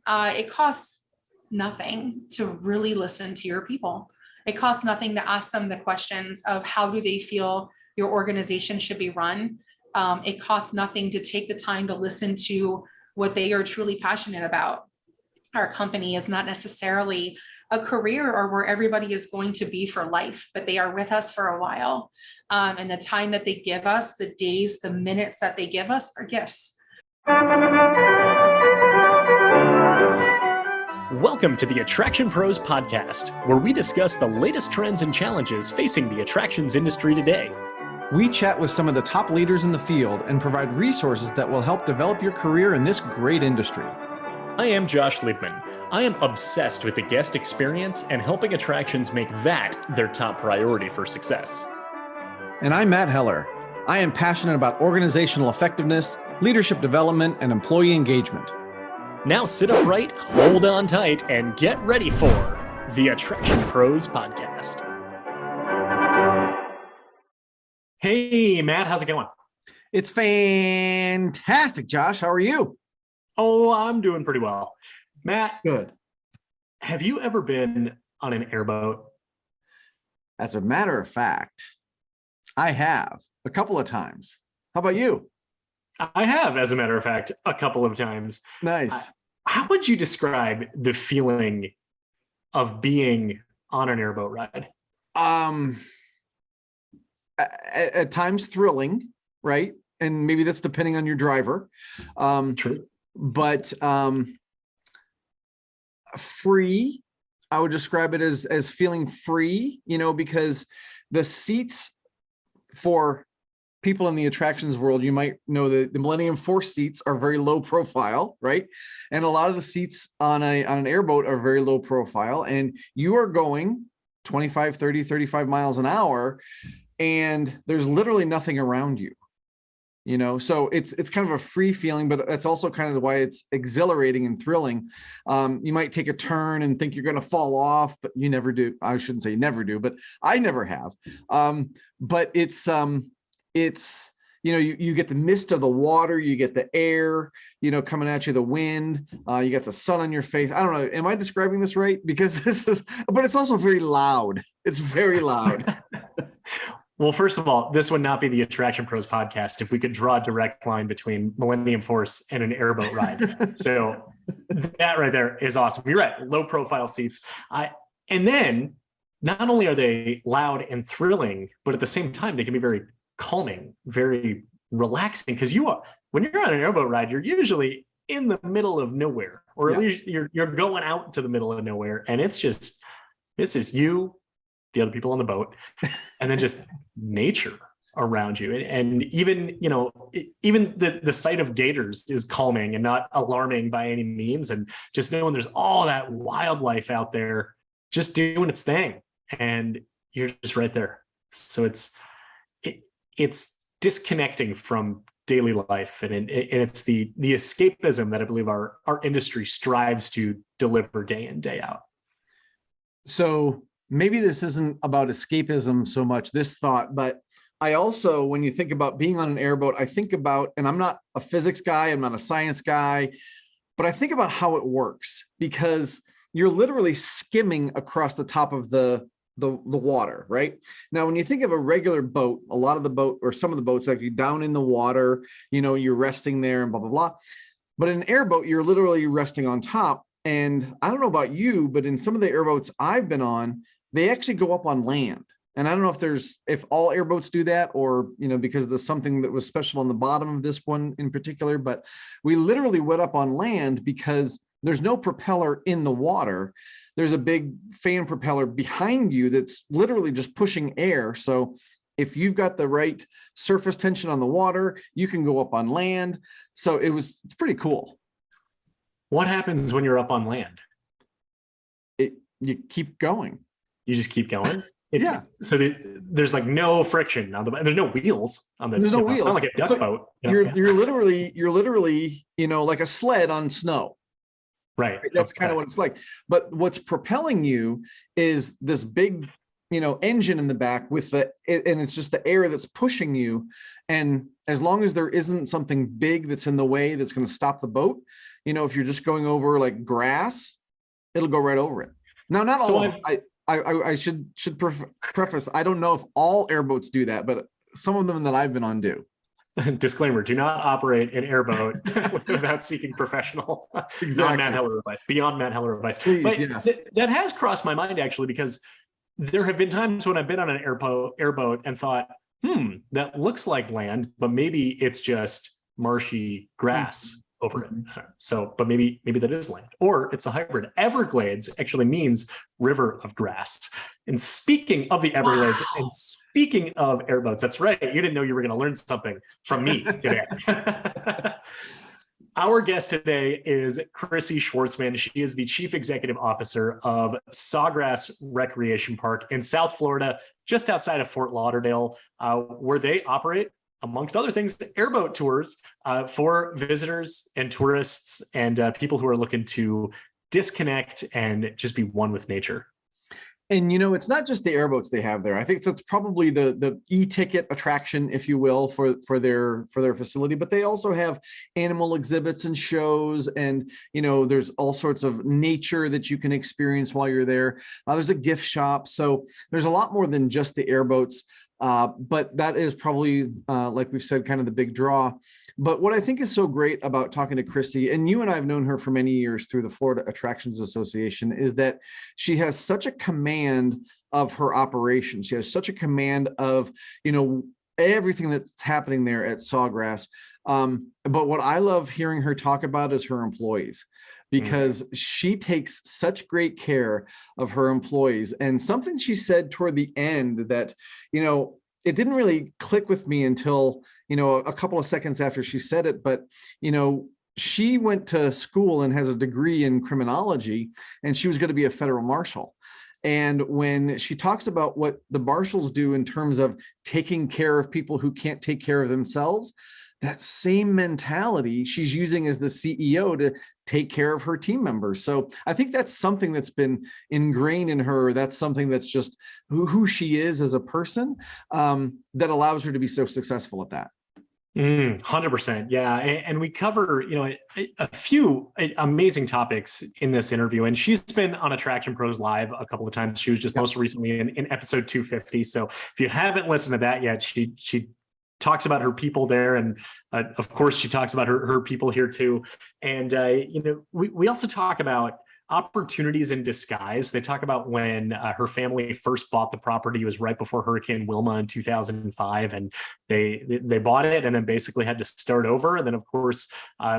It costs nothing to really listen to your people. It costs nothing to ask them the questions of how do they feel your organization should be run. It costs nothing to take the time to listen to what they are truly passionate about. Our company is not necessarily a career or where everybody is going to be for life, but they are with us for a while. And the time that they give us, the days, the minutes that they give us are gifts. Welcome to the Attraction Pros podcast, where we discuss the latest trends and challenges facing the attractions industry today. We chat with some of the top leaders in the field and provide resources that will help develop your career in this great industry. I am Josh Liebman. I am obsessed with the guest experience and helping attractions make that their top priority for success. And I'm Matt Heller. I am passionate about organizational effectiveness, leadership development, and employee engagement. Now sit upright, hold on tight, and get ready for the Attraction Pros podcast. Hey, Matt, how's it going? It's fantastic, Josh. How are you? Oh, I'm doing pretty well. Matt, good. Have you ever been on an airboat? As a matter of fact, I have a couple of times. How about you? I have, as a matter of fact, a couple of times. Nice. How would you describe the feeling of being on an airboat ride? At times thrilling, right? And maybe that's depending on your driver. True. But free, I would describe it as feeling free, because the seats for people in the attractions world, you might know that the Millennium Force seats are very low profile, right? And a lot of the seats on an airboat are very low profile, and you are going 25, 30, 35 miles an hour, and there's literally nothing around you. So it's kind of a free feeling, but that's also kind of why it's exhilarating and thrilling. You might take a turn and think you're going to fall off, but you never do. I shouldn't say you never do, but I never have. But it's you get the mist of the water, you get the air, coming at you, the wind, you got the sun on your face. I don't know. Am I describing this right? Because but it's also very loud. It's very loud. Well, first of all, this would not be the Attraction Pros podcast if we could draw a direct line between Millennium Force and an airboat ride. So that right there is awesome. You're right. Low profile seats. And then not only are they loud and thrilling, but at the same time, they can be very calming, very relaxing. Because when you're on an airboat ride, you're usually in the middle of nowhere, or at least you're going out to the middle of nowhere. And it's just you, the other people on the boat, and then just nature around you. And even the sight of gators is calming and not alarming by any means. And just knowing there's all that wildlife out there just doing its thing, and you're just right there. So it's disconnecting from daily life, and it's the escapism that I believe our industry strives to deliver day in, day out. So maybe this isn't about escapism so much, this thought, but I also, when you think about being on an airboat, I think about, and I'm not a physics guy, I'm not a science guy, but I think about how it works, because you're literally skimming across the top of the water, right? Now, when you think of a regular boat, a lot of the boat, or some of the boats, actually down in the water, you're resting there and blah, blah, blah. But in an airboat, you're literally resting on top. And I don't know about you, but in some of the airboats I've been on, they actually go up on land. And I don't know if all airboats do that, or, because there's something that was special on the bottom of this one in particular, but we literally went up on land because there's no propeller in the water. There's a big fan propeller behind you that's literally just pushing air. So if you've got the right surface tension on the water, you can go up on land. So it's pretty cool. What happens when you're up on land? You keep going. You just keep going? Yeah. So there's like no friction on there's no wheels on the. There's no wheels. It's not like a duck boat. You're literally like a sled on snow. Right. That's kind of what it's like. But what's propelling you is this big, engine in the back and it's just the air that's pushing you. And as long as there isn't something big that's in the way that's going to stop the boat, if you're just going over like grass, it'll go right over it. Now, not all of them. I should preface, I don't know if all airboats do that, but some of them that I've been on do. Disclaimer, do not operate an airboat without seeking professional beyond Matt Heller advice. Please, but yes. That has crossed my mind actually, because there have been times when I've been on an airboat and thought, that looks like land, but maybe it's just marshy grass over it. So, but maybe that is land, or it's a hybrid. Everglades actually means river of grass. And speaking of the Everglades, and speaking of airboats, that's right. You didn't know you were going to learn something from me today. Our guest today is Chrissy Schwartzman. She is the Chief Executive Officer of Sawgrass Recreation Park in South Florida, just outside of Fort Lauderdale, where they operate, amongst other things, airboat tours for visitors and tourists and people who are looking to disconnect and just be one with nature. And it's not just the airboats they have there. I think that's probably the e-ticket attraction, if you will, for their facility. But they also have animal exhibits and shows, and there's all sorts of nature that you can experience while you're there. There's a gift shop, so there's a lot more than just the airboats. But that is probably, like we've said, kind of the big draw. But what I think is so great about talking to Chrissy, and you and I have known her for many years through the Florida Attractions Association, is that she has such a command of her operation. She has such a command of, everything that's happening there at Sawgrass. But what I love hearing her talk about is her employees, because she takes such great care of her employees. And something she said toward the end that, it didn't really click with me until, a couple of seconds after she said it, but, she went to school and has a degree in criminology, and she was going to be a federal marshal. And when she talks about what the marshals do in terms of taking care of people who can't take care of themselves, that same mentality she's using as the CEO to take care of her team members. So I think that's something that's been ingrained in her. That's something that's just who she is as a person, that allows her to be so successful at that. 100%. Yeah. And we cover, a few amazing topics in this interview. And she's been on Attraction Pros Live a couple of times. She was just most recently in episode 250. So if you haven't listened to that yet, she talks about her people there. And of course, she talks about her people here too. And, we also talk about opportunities in disguise. They talk about when her family first bought the property. It was right before Hurricane Wilma in 2005, and they bought it and then basically had to start over. And then, of course,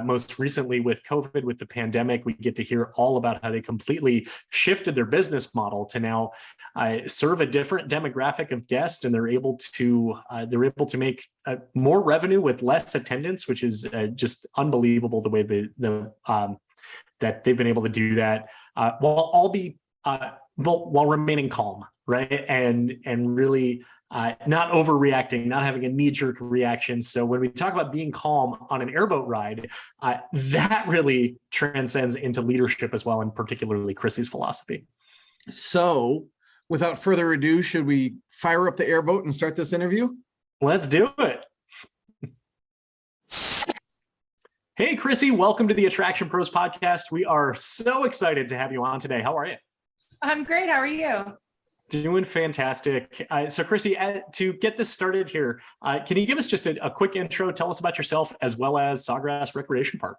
most recently with COVID, with the pandemic, we get to hear all about how they completely shifted their business model to now serve a different demographic of guests, and they're able to make more revenue with less attendance, which is just unbelievable the way that they've been able to do that while remaining calm, right? And really not overreacting, not having a knee-jerk reaction. So when we talk about being calm on an airboat ride, that really transcends into leadership as well, and particularly Chrissy's philosophy. So without further ado, should we fire up the airboat and start this interview? Let's do it. Hey, Chrissy, welcome to the Attraction Pros podcast. We are so excited to have you on today. How are you? I'm great. How are you? Doing fantastic. So Chrissy, to get this started here, can you give us just a quick intro? Tell us about yourself as well as Sawgrass Recreation Park.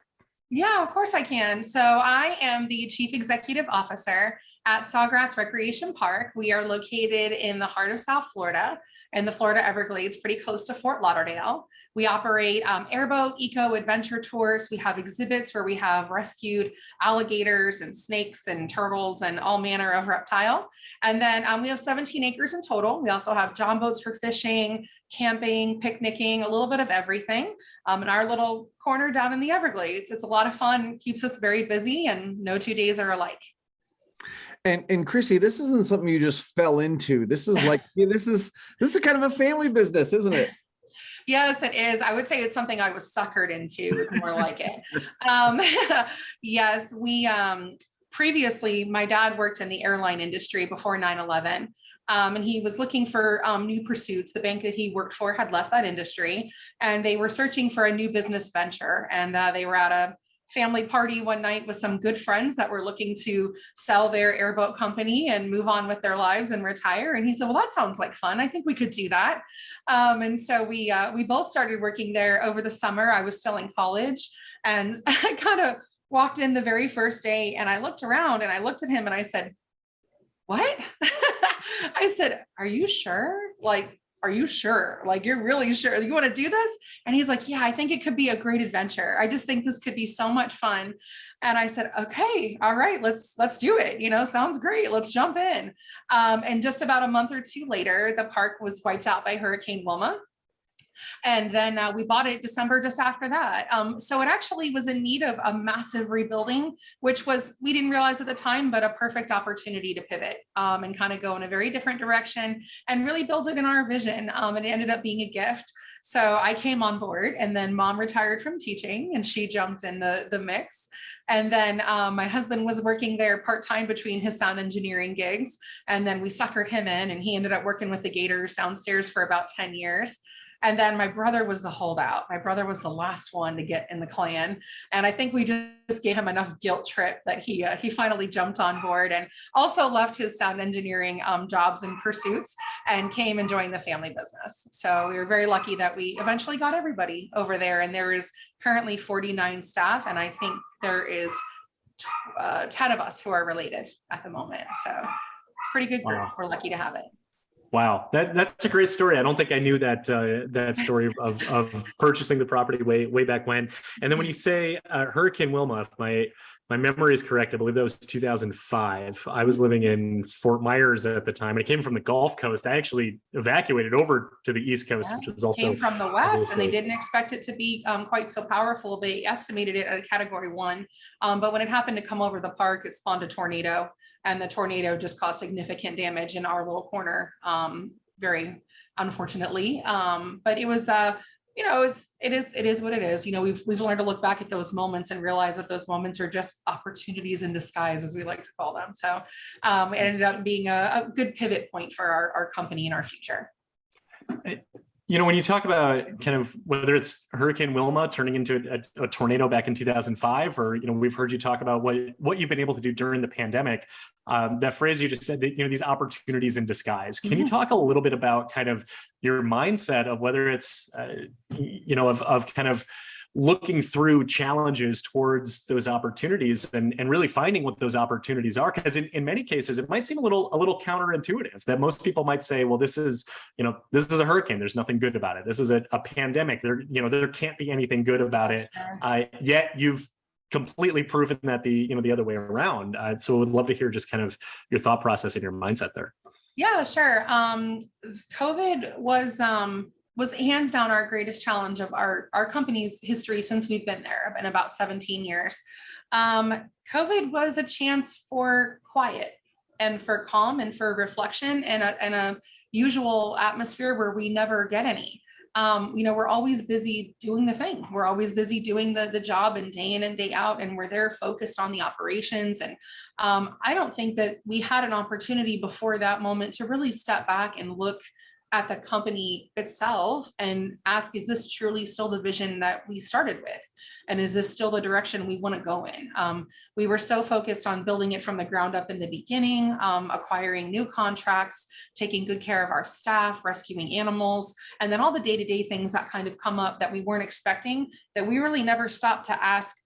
Yeah, of course I can. So I am the Chief Executive Officer at Sawgrass Recreation Park. We are located in the heart of South Florida in the Florida Everglades, pretty close to Fort Lauderdale. We operate airboat eco adventure tours. We have exhibits where we have rescued alligators and snakes and turtles and all manner of reptile. And then we have 17 acres in total. We also have john boats for fishing, camping, picnicking, a little bit of everything in our little corner down in the Everglades. It's a lot of fun, keeps us very busy, and no 2 days are alike. And Chrissy, this isn't something you just fell into. This is like, this is kind of a family business, isn't it? Yes, it is. I would say it's something I was suckered into. It's more like it. Yes, we previously, my dad worked in the airline industry before 9/11, and he was looking for new pursuits. The bank that he worked for had left that industry, and they were searching for a new business venture, and they were at a family party one night with some good friends that were looking to sell their airboat company and move on with their lives and retire. And he said, well, that sounds like fun. I think we could do that. And so we both started working there over the summer. I was still in college, and I kind of walked in the very first day, and I looked around and I looked at him and I said, what? I said, are you sure? Are you sure? You're really sure you want to do this? And he's like, yeah, I think it could be a great adventure. I just think this could be so much fun. And I said, okay, all right, let's do it. Sounds great. Let's jump in. And just about a month or two later, the park was wiped out by Hurricane Wilma. And then we bought it December just after that. So it actually was in need of a massive rebuilding, which was, we didn't realize at the time, but a perfect opportunity to pivot and kind of go in a very different direction and really build it in our vision. And it ended up being a gift. So I came on board, and then mom retired from teaching and she jumped in the mix. And then my husband was working there part-time between his sound engineering gigs. And then we suckered him in, and he ended up working with the Gators downstairs for about 10 years. And then my brother was the holdout. My brother was the last one to get in the clan. And I think we just gave him enough guilt trip that he finally jumped on board, and also left his sound engineering jobs and pursuits and came and joined the family business. So we were very lucky that we eventually got everybody over there. And there is currently 49 staff. And I think there is 10 of us who are related at the moment. So it's a pretty good group. Wow. We're lucky to have it. Wow, that's a great story. I don't think I knew that story of purchasing the property way back when. And then when you say Hurricane Wilma, if my memory is correct, I believe that was 2005. I was living in Fort Myers at the time, and it came from the Gulf Coast. I actually evacuated over to the East Coast, which was also came from the West, and they didn't expect it to be quite so powerful. They estimated it at a Category 1, but when it happened to come over the park, it spawned a tornado. And the tornado just caused significant damage in our little corner, very unfortunately. But it was, it is what it is. We've learned to look back at those moments and realize that those moments are just opportunities in disguise, as we like to call them. So it ended up being a good pivot point for our company and our future. When you talk about kind of whether it's Hurricane Wilma turning into a tornado back in 2005, or, we've heard you talk about what you've been able to do during the pandemic, that phrase you just said, that, these opportunities in disguise. Can you talk a little bit about kind of your mindset of whether it's, of kind of looking through challenges towards those opportunities and really finding what those opportunities are? Because in many cases, it might seem a little counterintuitive that most people might say, well, this is a hurricane. There's nothing good about it. This is a pandemic. There can't be anything good about it. Yet you've completely proven that the other way around. So I would love to hear just kind of your thought process and your mindset there. Yeah, sure. COVID was hands down our greatest challenge of our company's history since we've been there, in about 17 years. COVID was a chance for quiet and for calm and for reflection and a usual atmosphere where we never get any. We're always busy doing the thing. We're always busy doing the job, and day in and day out, and we're there focused on the operations. And I don't think that we had an opportunity before that moment to really step back and look at the company itself and ask, is this truly still the vision that we started with? And is this still the direction we want to go in? We were so focused on building it from the ground up in the beginning, acquiring new contracts, taking good care of our staff, rescuing animals, and then all the day-to-day things that kind of come up that we weren't expecting, that we really never stopped to ask,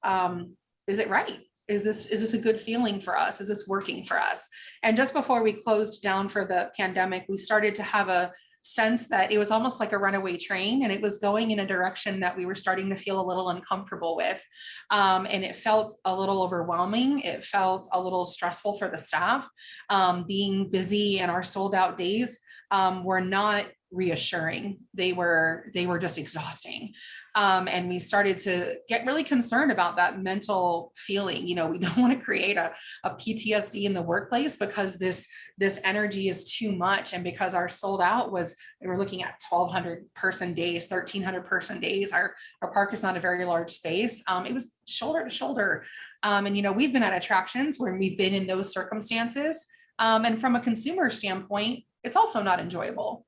is it right? Is this a good feeling for us? Is this working for us? And just before we closed down for the pandemic, we started to have a sense that it was almost like a runaway train, and it was going in a direction that we were starting to feel a little uncomfortable with. And it felt a little overwhelming. It felt a little stressful for the staff. Being busy in our sold out days were not reassuring. They were just exhausting. And we started to get really concerned about that mental feeling. We don't want to create a PTSD in the workplace because this energy is too much. And because our sold out we were looking at 1,200 person days, 1,300 person days. Our park is not a very large space. It was shoulder to shoulder. And, we've been at attractions where we've been in those circumstances. And from a consumer standpoint, it's also not enjoyable.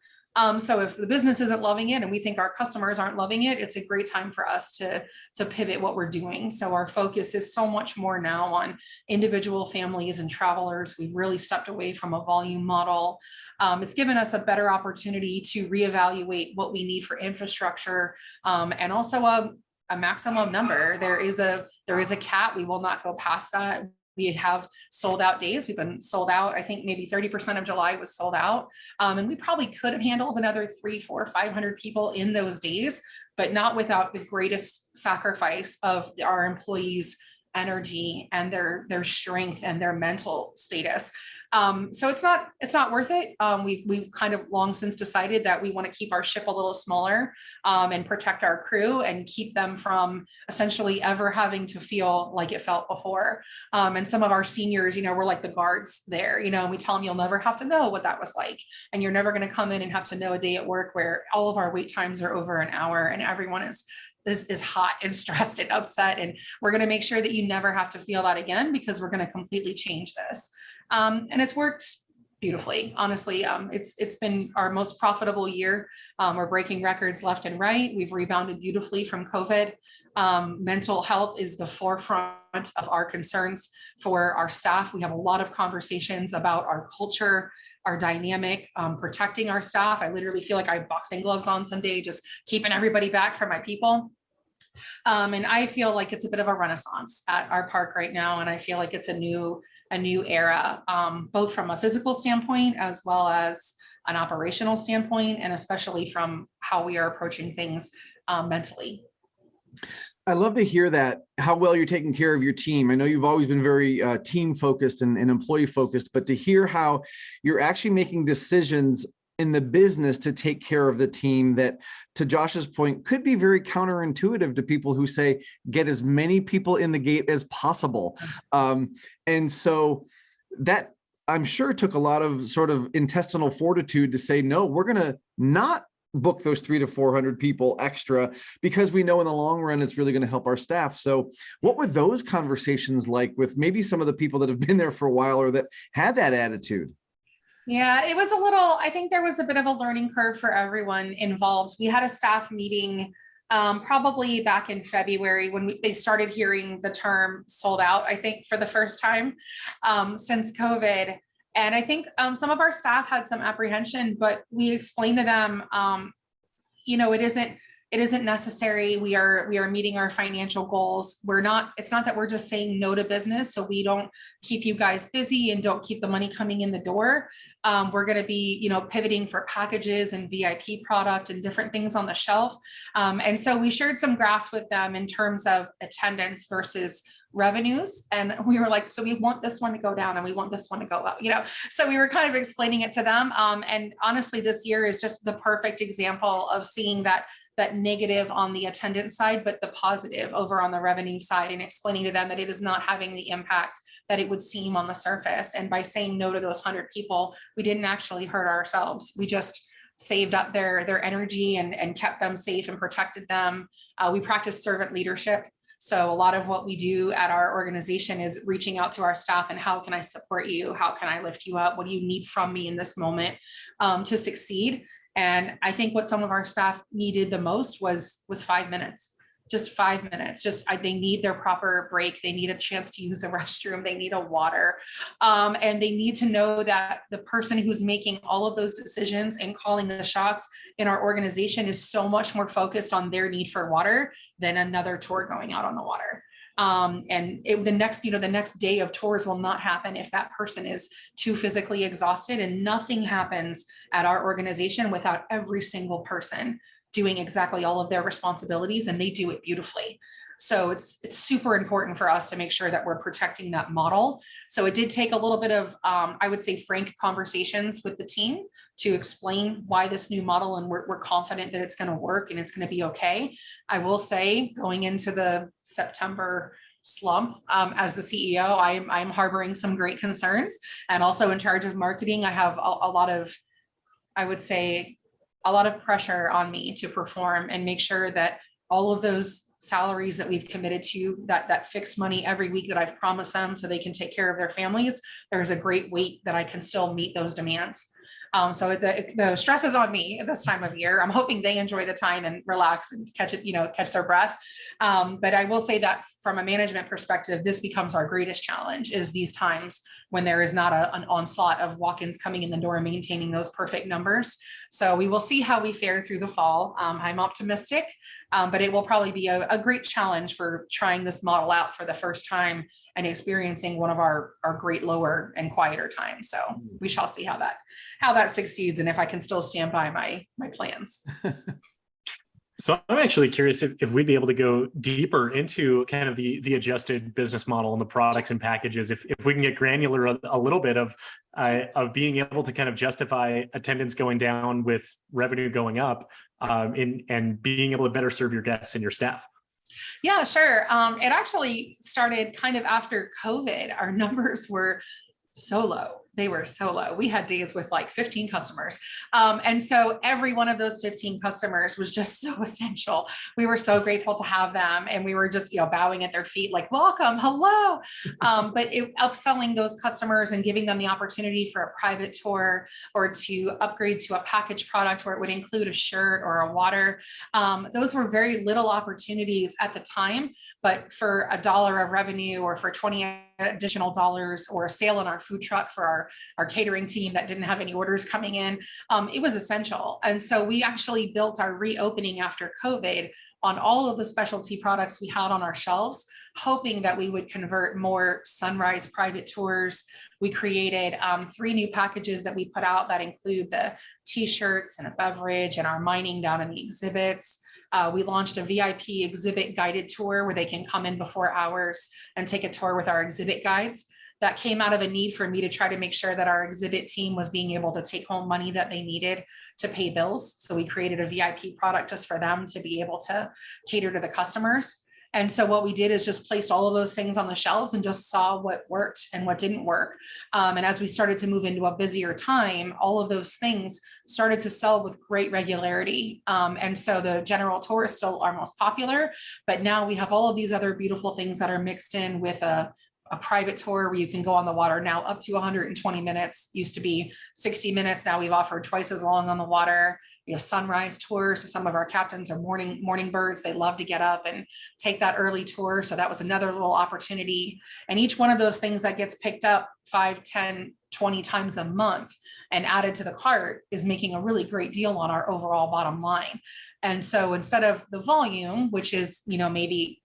So if the business isn't loving it and we think our customers aren't loving it, it's a great time for us to pivot what we're doing. So our focus is so much more now on individual families and travelers. We've really stepped away from a volume model. It's given us a better opportunity to reevaluate what we need for infrastructure, and also a maximum number. There is a cap. We will not go past that. We have sold out days. We've been sold out. I think maybe 30% of July was sold out. And we probably could have handled another 300, 400, 500 people in those days, but not without the greatest sacrifice of our employees' energy and their strength and their mental status. So it's not worth it. We've kind of long since decided that we want to keep our ship a little smaller, and protect our crew and keep them from essentially ever having to feel like it felt before. And some of our seniors, we're like the guards there, and we tell them you'll never have to know what that was like. And you're never going to come in and have to know a day at work where all of our wait times are over an hour and everyone is hot and stressed and upset. And we're going to make sure that you never have to feel that again, because we're going to completely change this. And it's worked beautifully. Honestly, it's been our most profitable year. We're breaking records left and right. We've rebounded beautifully from COVID. Mental health is the forefront of our concerns for our staff. We have a lot of conversations about our culture, our dynamic, protecting our staff. I literally feel like I have boxing gloves on some day, just keeping everybody back from my people. And I feel like it's a bit of a renaissance at our park right now. And I feel like it's a new era, both from a physical standpoint as well as an operational standpoint, and especially from how we are approaching things mentally. I love to hear that, how well you're taking care of your team. I know you've always been very team focused and employee focused, but to hear how you're actually making decisions in the business to take care of the team, that, to Josh's point, could be very counterintuitive to people who say, get as many people in the gate as possible. And so that, I'm sure, took a lot of sort of intestinal fortitude to say, no, we're going to not book those 300 to 400 people extra, because we know in the long run it's really going to help our staff. So what were those conversations like with maybe some of the people that have been there for a while or that had that attitude? Yeah, it was I think there was a bit of a learning curve for everyone involved. We had a staff meeting probably back in February when they started hearing the term sold out, I think, for the first time since COVID. And I think some of our staff had some apprehension, but we explained to them, it isn't necessary. We are meeting our financial goals. It's not that we're just saying no to business, so we don't keep you guys busy and don't keep the money coming in the door. We're going to be, pivoting for packages and VIP product and different things on the shelf. And so we shared some graphs with them in terms of attendance versus revenues. And we were like, so we want this one to go down and we want this one to go up, so we were kind of explaining it to them. And honestly, this year is just the perfect example of seeing that negative on the attendance side, but the positive over on the revenue side, and explaining to them that it is not having the impact that it would seem on the surface. And by saying no to those 100 people, we didn't actually hurt ourselves. We just saved up their energy and kept them safe and protected them. We practice servant leadership. So a lot of what we do at our organization is reaching out to our staff and how can I support you? How can I lift you up? What do you need from me in this moment to succeed? And I think what some of our staff needed the most was 5 minutes, just 5 minutes. They need their proper break. They need a chance to use the restroom. They need a water. And they need to know that the person who's making all of those decisions and calling the shots in our organization is so much more focused on their need for water than another tour going out on the water. The next day of tours will not happen if that person is too physically exhausted, and nothing happens at our organization without every single person doing exactly all of their responsibilities, and they do it beautifully. So it's super important for us to make sure that we're protecting that model. So it did take a little bit of, I would say, frank conversations with the team to explain why this new model, and we're confident that it's going to work and it's going to be okay. I will say, going into the September slump as the CEO, I'm harboring some great concerns, and also in charge of marketing, I have a lot of, I would say, a lot of pressure on me to perform and make sure that all of those salaries that we've committed to, that fixed money every week that I've promised them so they can take care of their families, there's a great weight that I can still meet those demands. So the stress is on me at this time of year. I'm hoping they enjoy the time and relax and catch it, catch their breath. But I will say that from a management perspective, this becomes our greatest challenge, is these times when there is not an onslaught of walk-ins coming in the door and maintaining those perfect numbers. So we will see how we fare through the fall. I'm optimistic, but it will probably be a great challenge for trying this model out for the first time and experiencing one of our great lower and quieter times. So we shall see how that succeeds, and if I can still stand by my plans. So I'm actually curious if we'd be able to go deeper into kind of the adjusted business model and the products and packages. If we can get granular a little bit of being able to kind of justify attendance going down with revenue going up, and being able to better serve your guests and your staff. Yeah, sure. It actually started kind of after COVID. Our numbers were so low. They were so low. We had days with like 15 customers. And so every one of those 15 customers was just so essential. We were so grateful to have them. And we were just, bowing at their feet, like, welcome, hello. But upselling those customers and giving them the opportunity for a private tour or to upgrade to a package product where it would include a shirt or a water. Those were very little opportunities at the time, but for $1 of revenue or for 20 additional dollars or a sale in our food truck for our catering team that didn't have any orders coming in, it was essential. And so we actually built our reopening after COVID on all of the specialty products we had on our shelves, hoping that we would convert more sunrise private tours. We created 3 new packages that we put out that include the t-shirts and a beverage and our mining down in the exhibits. We launched a VIP exhibit guided tour where they can come in before hours and take a tour with our exhibit guides. That came out of a need for me to try to make sure that our exhibit team was being able to take home money that they needed to pay bills. So we created a VIP product just for them to be able to cater to the customers. And so what we did is just placed all of those things on the shelves and just saw what worked and what didn't work. And as we started to move into a busier time, all of those things started to sell with great regularity. And so the general tour is still our most popular, but now we have all of these other beautiful things that are mixed in with a private tour where you can go on the water now up to 120 minutes, used to be 60 minutes. Now we've offered twice as long on the water. We have sunrise tours. So some of our captains are morning birds. They love to get up and take that early tour. So that was another little opportunity. And each one of those things that gets picked up 5, 10, 20 times a month and added to the cart is making a really great deal on our overall bottom line. And so instead of the volume, which is, maybe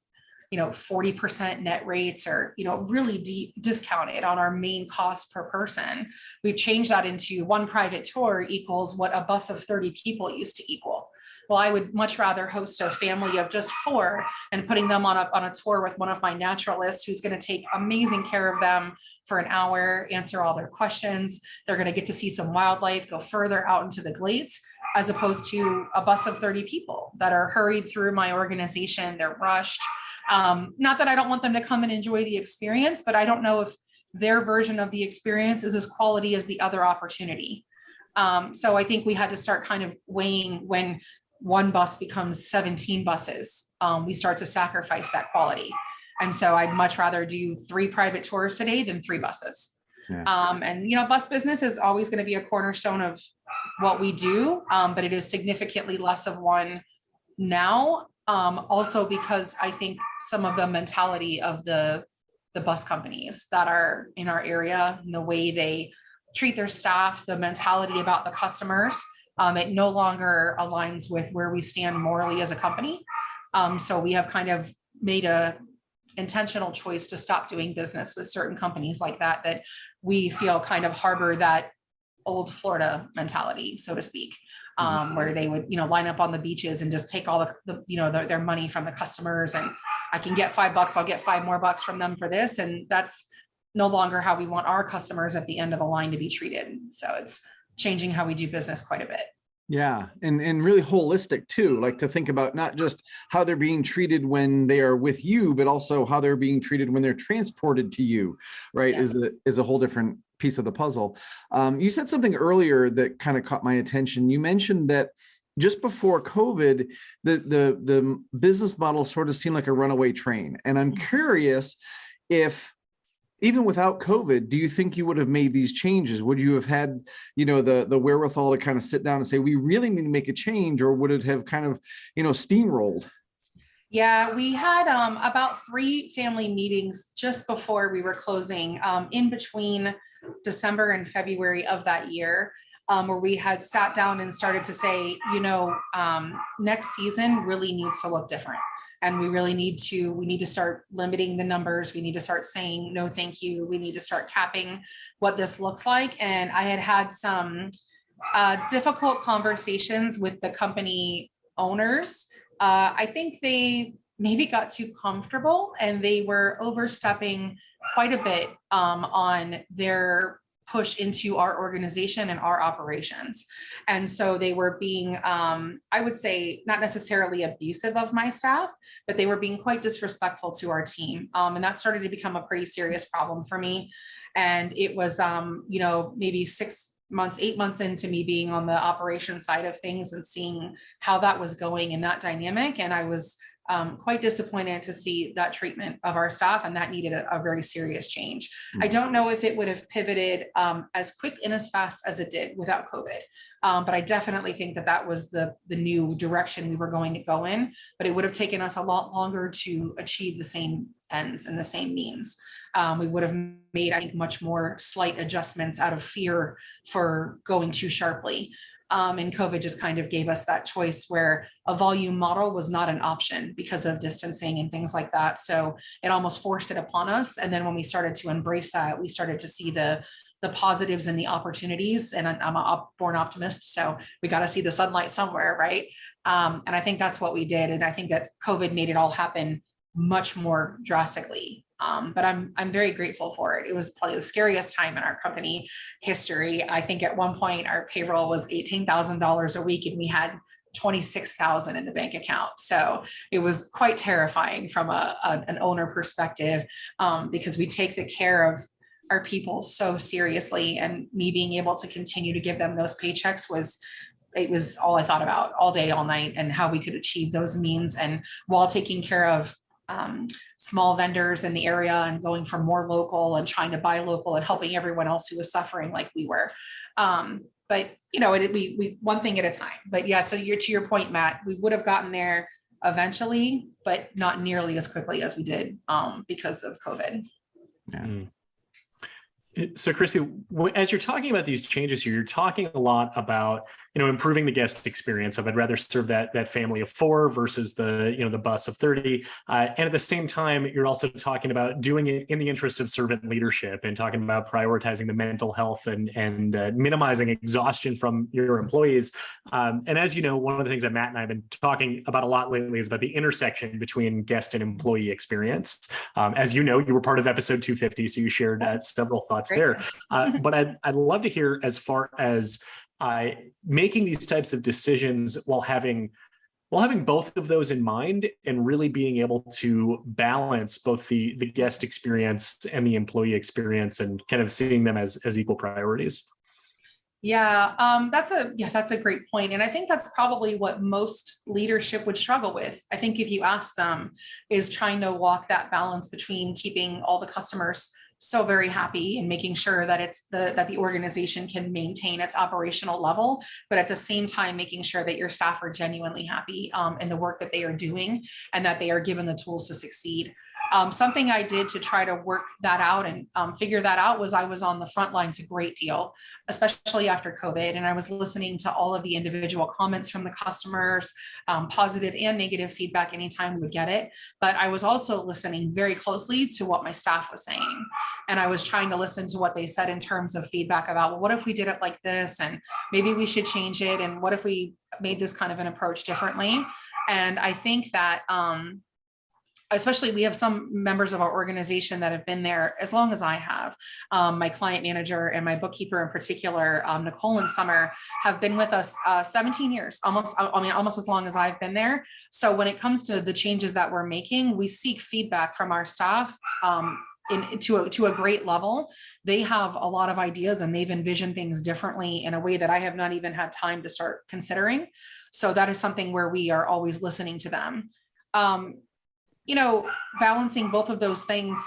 40% net rates or, really deep discounted on our main cost per person, we've changed that into one private tour equals what a bus of 30 people used to equal. Well, I would much rather host a family of just 4 and putting them on a tour with one of my naturalists who's going to take amazing care of them for an hour, answer all their questions. They're going to get to see some wildlife, go further out into the glades, as opposed to a bus of 30 people that are hurried through my organization. They're rushed. Not that I don't want them to come and enjoy the experience, but I don't know if their version of the experience is as quality as the other opportunity. So I think we had to start kind of weighing when one bus becomes 17 buses, we start to sacrifice that quality. And so I'd much rather do 3 private tours today than 3 buses. Yeah. And bus business is always going to be a cornerstone of what we do, but it is significantly less of one now. Also because I think some of the mentality of the bus companies that are in our area, and the way they treat their staff, the mentality about the customers, it no longer aligns with where we stand morally as a company. So we have kind of made a intentional choice to stop doing business with certain companies like that we feel kind of harbor that old Florida mentality, so to speak. Where they would, line up on the beaches and just take all their money from the customers, and I can get $5, I'll get $5 more from them for this. And that's no longer how we want our customers at the end of the line to be treated. So it's changing how we do business quite a bit. Yeah. And really holistic too, like to think about not just how they're being treated when they are with you, but also how they're being treated when they're transported to you, right? Yeah. Is a whole different piece of the puzzle. You said something earlier that kind of caught my attention. You mentioned that just before COVID, the business model sort of seemed like a runaway train. And I'm curious if even without COVID, do you think you would have made these changes? Would you have had, the wherewithal to kind of sit down and say, we really need to make a change, or would it have kind of, steamrolled? Yeah, we had about 3 family meetings just before we were closing, in between December and February of that year, where we had sat down and started to say, next season really needs to look different. And we really need to start limiting the numbers. We need to start saying, no, thank you. We need to start capping what this looks like. And I had some difficult conversations with the company owners. I think they maybe got too comfortable and they were overstepping quite a bit on their push into our organization and our operations. And so they were being, I would say, not necessarily abusive of my staff, but they were being quite disrespectful to our team. And that started to become a pretty serious problem for me. And it was, maybe 8 months into me being on the operations side of things and seeing how that was going in that dynamic. And I was quite disappointed to see that treatment of our staff, and that needed a very serious change. I don't know if it would have pivoted as quick and as fast as it did without COVID. But I definitely think that was the new direction we were going to go in, but it would have taken us a lot longer to achieve the same ends and the same means. We would have made, I think, much more slight adjustments out of fear for going too sharply. And COVID just kind of gave us that choice where a volume model was not an option because of distancing and things like that. So it almost forced it upon us. And then when we started to embrace that, we started to see the positives and the opportunities. And I'm a born optimist, so we got to see the sunlight somewhere, right? And I think that's what we did. And I think that COVID made it all happen much more drastically. But I'm very grateful for it. It was probably the scariest time in our company history. I think at one point our payroll was $18,000 a week and we had 26,000 in the bank account. So it was quite terrifying from an owner perspective, because we take the care of our people so seriously, and me being able to continue to give them those paychecks was all I thought about all day, all night, and how we could achieve those means, and while taking care of small vendors in the area and going for more local and trying to buy local and helping everyone else who was suffering like we were. But we one thing at a time. But yeah, so to your point, Matt, we would have gotten there eventually, but not nearly as quickly as we did because of COVID. Yeah. So Chrissy, as you're talking about these changes here, you're talking a lot about, improving the guest experience of I'd rather serve that family of 4 versus the bus of 30. And at the same time, you're also talking about doing it in the interest of servant leadership and talking about prioritizing the mental health and minimizing exhaustion from your employees. And as you know, one of the things that Matt and I have been talking about a lot lately is about the intersection between guest and employee experience. As you know, you were part of episode 250, so you shared several thoughts there. But I'd love to hear, as far as making these types of decisions while having both of those in mind and really being able to balance both the guest experience and the employee experience and kind of seeing them as equal priorities. Yeah, that's a great point. And I think that's probably what most leadership would struggle with. I think if you ask them, is trying to walk that balance between keeping all the customers so very happy and making sure that that the organization can maintain its operational level, but at the same time making sure that your staff are genuinely happy in the work that they are doing and that they are given the tools to succeed. Something I did to try to work that out and figure that out was I was on the front lines a great deal, especially after COVID. And I was listening to all of the individual comments from the customers, positive and negative feedback anytime we would get it. But I was also listening very closely to what my staff was saying. And I was trying to listen to what they said in terms of feedback about, well, what if we did it like this? And maybe we should change it. And what if we made this kind of an approach differently? And I think that, especially we have some members of our organization that have been there as long as I have. My client manager and my bookkeeper in particular, Nicole and Summer, have been with us 17 years, almost as long as I've been there. So when it comes to the changes that we're making, we seek feedback from our staff to a great level. They have a lot of ideas and they've envisioned things differently in a way that I have not even had time to start considering. So that is something where we are always listening to them. Balancing both of those things,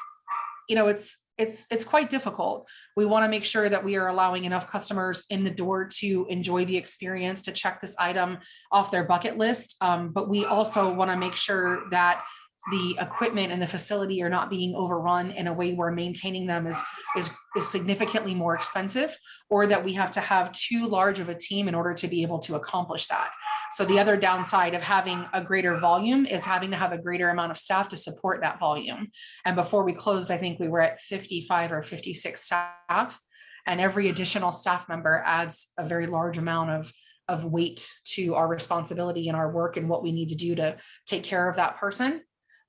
it's quite difficult. We want to make sure that we are allowing enough customers in the door to enjoy the experience, to check this item off their bucket list. But we also want to make sure that the equipment and the facility are not being overrun in a way where maintaining them is significantly more expensive, or that we have to have too large of a team in order to be able to accomplish that. So the other downside of having a greater volume is having to have a greater amount of staff to support that volume. And before we closed, I think we were at 55 or 56 staff, and every additional staff member adds a very large amount of weight to our responsibility and our work and what we need to do to take care of that person.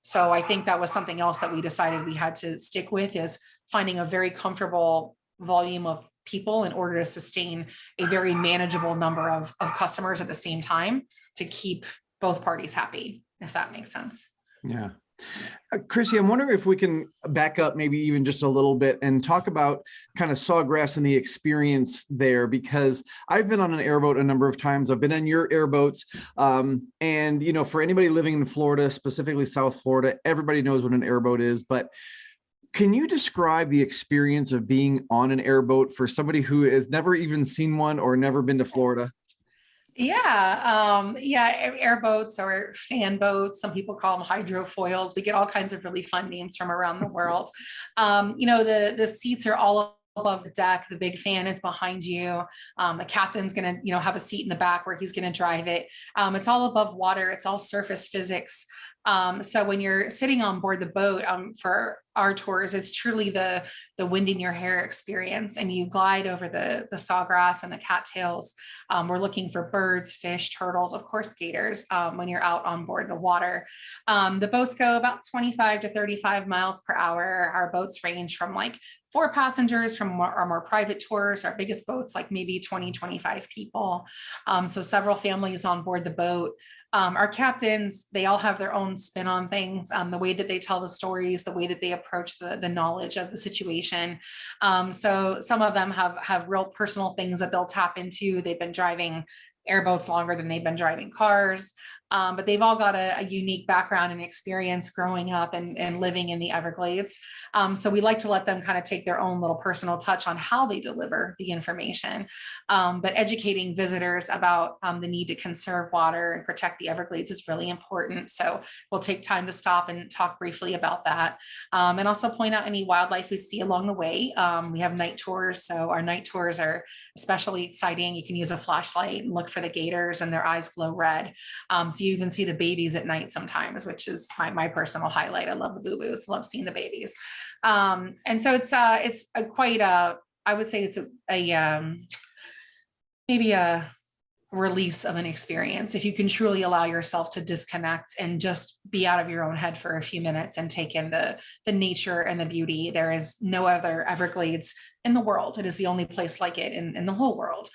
So I think that was something else that we decided we had to stick with, is finding a very comfortable volume of people in order to sustain a very manageable number of customers at the same time, to keep both parties happy, if that makes sense. Yeah. Chrissy, I'm wondering if we can back up maybe even just a little bit and talk about kind of Sawgrass and the experience there, because I've been on an airboat a number of times. I've been on your airboats. And, you know, for anybody living in Florida, specifically South Florida, everybody knows what an airboat is. But can you describe the experience of being on an airboat for somebody who has never even seen one or never been to Florida? Yeah, airboats or fan boats. Some people call them hydrofoils. We get all kinds of really fun names from around the world. The seats are all above the deck. The big fan is behind you. The captain's gonna, have a seat in the back where he's gonna drive it. It's all above water. It's all surface physics. So when you're sitting on board the boat, for our tours, it's truly the wind in your hair experience, and you glide over the sawgrass and the cattails. We're looking for birds, fish, turtles, of course, gators, when you're out on board the water. The boats go about 25 to 35 miles per hour. Our boats range from like 4 passengers from our more private tours. Our biggest boats, like maybe 20, 25 people. So several families on board the boat. Our captains, they all have their own spin on things, the way that they tell the stories, the way that they approach the knowledge of the situation. So some of them have real personal things that they'll tap into. They've been driving airboats longer than they've been driving cars. But they've all got a unique background and experience growing up and living in the Everglades. So we like to let them kind of take their own little personal touch on how they deliver the information. But educating visitors about the need to conserve water and protect the Everglades is really important. So we'll take time to stop and talk briefly about that. And also point out any wildlife we see along the way. We have night tours. So our night tours are especially exciting. You can use a flashlight and look for the gators, and their eyes glow red. So you even see the babies at night sometimes, which is my personal highlight. I love the boo-boos, love seeing the babies. And so it's a quite I would say it's maybe a release of an experience. If you can truly allow yourself to disconnect and just be out of your own head for a few minutes and take in the nature and the beauty. There is no other Everglades in the world. It is the only place like it in the whole world.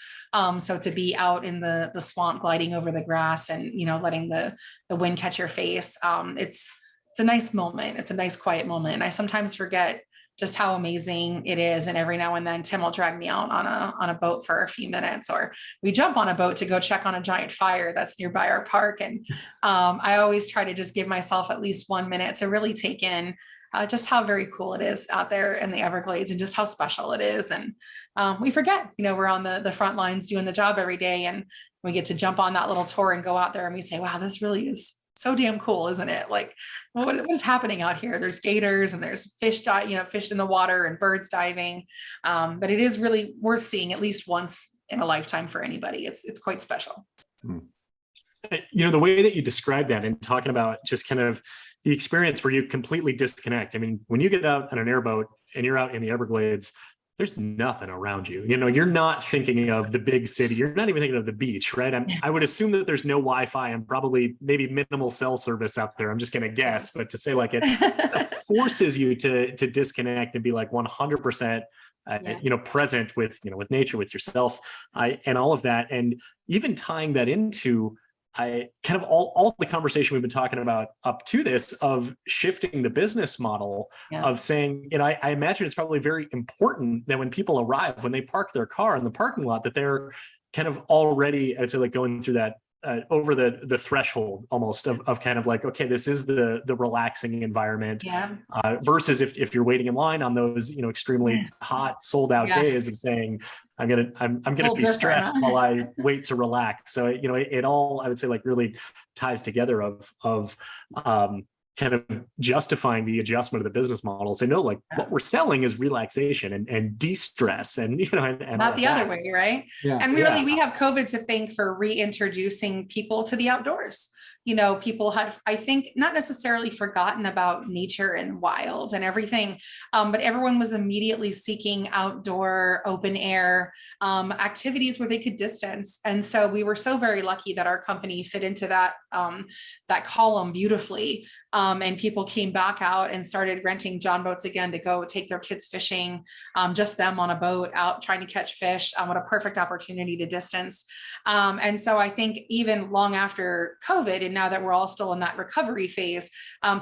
So to be out in the swamp, gliding over the grass and, letting the wind catch your face, it's a nice moment. It's a nice quiet moment. And I sometimes forget just how amazing it is. And every now and then Tim will drag me out on a boat for a few minutes, or we jump on a boat to go check on a giant fire that's nearby our park. And I always try to just give myself at least 1 minute to really take in just how very cool it is out there in the Everglades and just how special it is. And we forget, we're on the front lines doing the job every day, and we get to jump on that little tour and go out there and we say, wow, this really is so damn cool, isn't it? Like, what is happening out here? There's gators and there's fish in the water and birds diving. But it is really worth seeing at least once in a lifetime for anybody. It's quite special. The way that you describe that and talking about just kind of the experience where you completely disconnect. I mean, when you get out on an airboat and you're out in the Everglades, there's nothing around you. You're not thinking of the big city. You're not even thinking of the beach, right? I would assume that there's no Wi-Fi and probably maybe minimal cell service out there. I'm just going to guess, but to say like it forces you to disconnect and be like 100%, present with nature, with yourself, and all of that. And even tying that into kind of all the conversation we've been talking about up to this of shifting the business model of saying, I imagine it's probably very important that when people arrive, when they park their car in the parking lot, that they're kind of already, I'd say, like going through that over the threshold almost of kind of like, okay, this is the relaxing environment. Yeah. Versus if you're waiting in line on those, extremely hot sold out days of saying, I'm gonna be stressed while I wait to relax. So it all, I would say, like really ties together of kind of justifying the adjustment of the business model. So no, like what we're selling is relaxation and de-stress and and not the other way, right? Yeah. And we have COVID to thank for reintroducing people to the outdoors. People had, I think, not necessarily forgotten about nature and wild and everything, but everyone was immediately seeking outdoor, open air activities where they could distance. And so we were so very lucky that our company fit into that column beautifully. And people came back out and started renting John boats again to go take their kids fishing, just them on a boat out trying to catch fish. What a perfect opportunity to distance. And so I think even long after COVID, and now that we're all still in that recovery phase,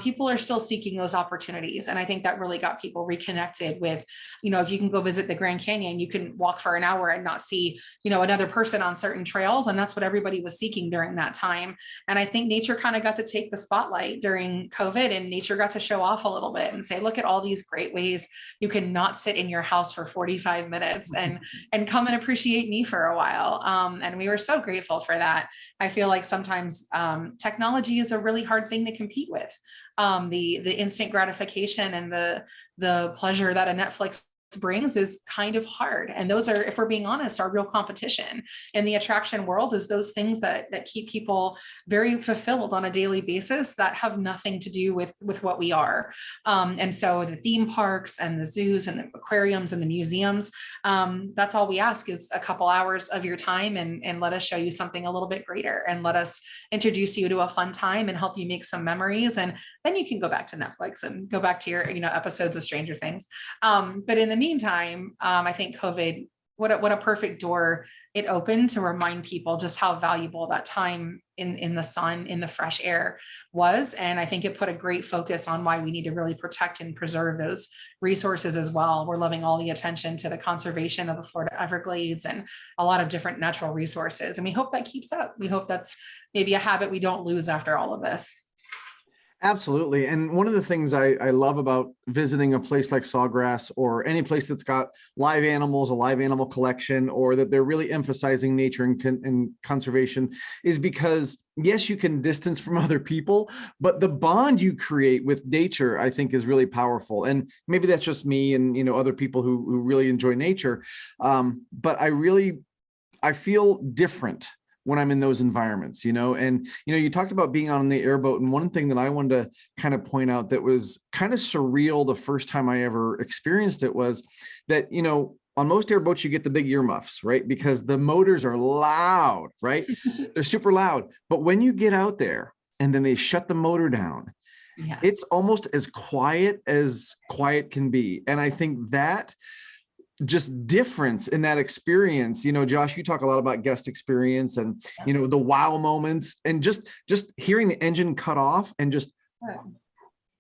people are still seeking those opportunities. And I think that really got people reconnected with, if you can go visit the Grand Canyon, you can walk for an hour and not see, another person on certain trails. And that's what everybody was seeking during that time. And I think nature kind of got to take the spotlight during COVID, and nature got to show off a little bit and say, look at all these great ways you can not sit in your house for 45 minutes and come and appreciate me for a while. And we were so grateful for that. I feel like sometimes technology is a really hard thing to compete with. The instant gratification and the pleasure that a Netflix brings is kind of hard. And those are, if we're being honest, our real competition in the attraction world is those things that keep people very fulfilled on a daily basis that have nothing to do with what we are. And so the theme parks and the zoos and the aquariums and the museums, that's all we ask is a couple hours of your time and let us show you something a little bit greater and let us introduce you to a fun time and help you make some memories. And then you can go back to Netflix and go back to your, episodes of Stranger Things. But in the meantime, I think COVID, what a perfect door it opened to remind people just how valuable that time in the sun, in the fresh air was. And I think it put a great focus on why we need to really protect and preserve those resources as well. We're loving all the attention to the conservation of the Florida Everglades and a lot of different natural resources. And we hope that keeps up. We hope that's maybe a habit we don't lose after all of this. Absolutely. And one of the things I love about visiting a place like Sawgrass or any place that's got live animals, a live animal collection, or that they're really emphasizing nature and conservation is because, yes, you can distance from other people, but the bond you create with nature, I think, is really powerful. And maybe that's just me and, other people who really enjoy nature. But I feel different when I'm in those environments, and, you talked about being on the airboat. And one thing that I wanted to kind of point out that was kind of surreal the first time I ever experienced it was that, on most airboats, you get the big earmuffs, right? Because the motors are loud, right? They're super loud. But when you get out there and then they shut the motor down, it's almost as quiet can be. And I think that just difference in that experience, Josh, you talk a lot about guest experience and, the wow moments and just hearing the engine cut off and just,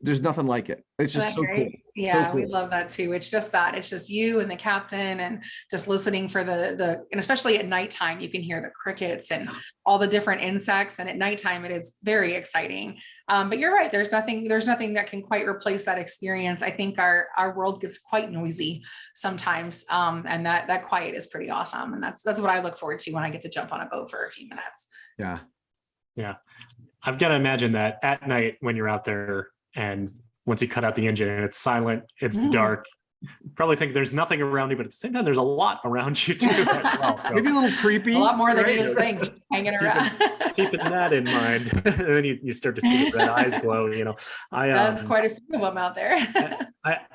there's nothing like it. It's just so cool. Yeah, so cool. We love that too. It's just that. It's just you and the captain and just listening for and especially at nighttime, you can hear the crickets and all the different insects. And at nighttime, it is very exciting. But you're right. There's nothing that can quite replace that experience. I think our world gets quite noisy sometimes. And that quiet is pretty awesome. And that's what I look forward to when I get to jump on a boat for a few minutes. Yeah. Yeah. I've got to imagine that at night when you're out there and once you cut out the engine and it's silent, it's dark, probably think there's nothing around you, but at the same time, there's a lot around you too as well. So maybe a little creepy. A lot more than you think hanging around. Keeping that in mind. And then you start to see the red eyes glow, That's quite a few of them out there.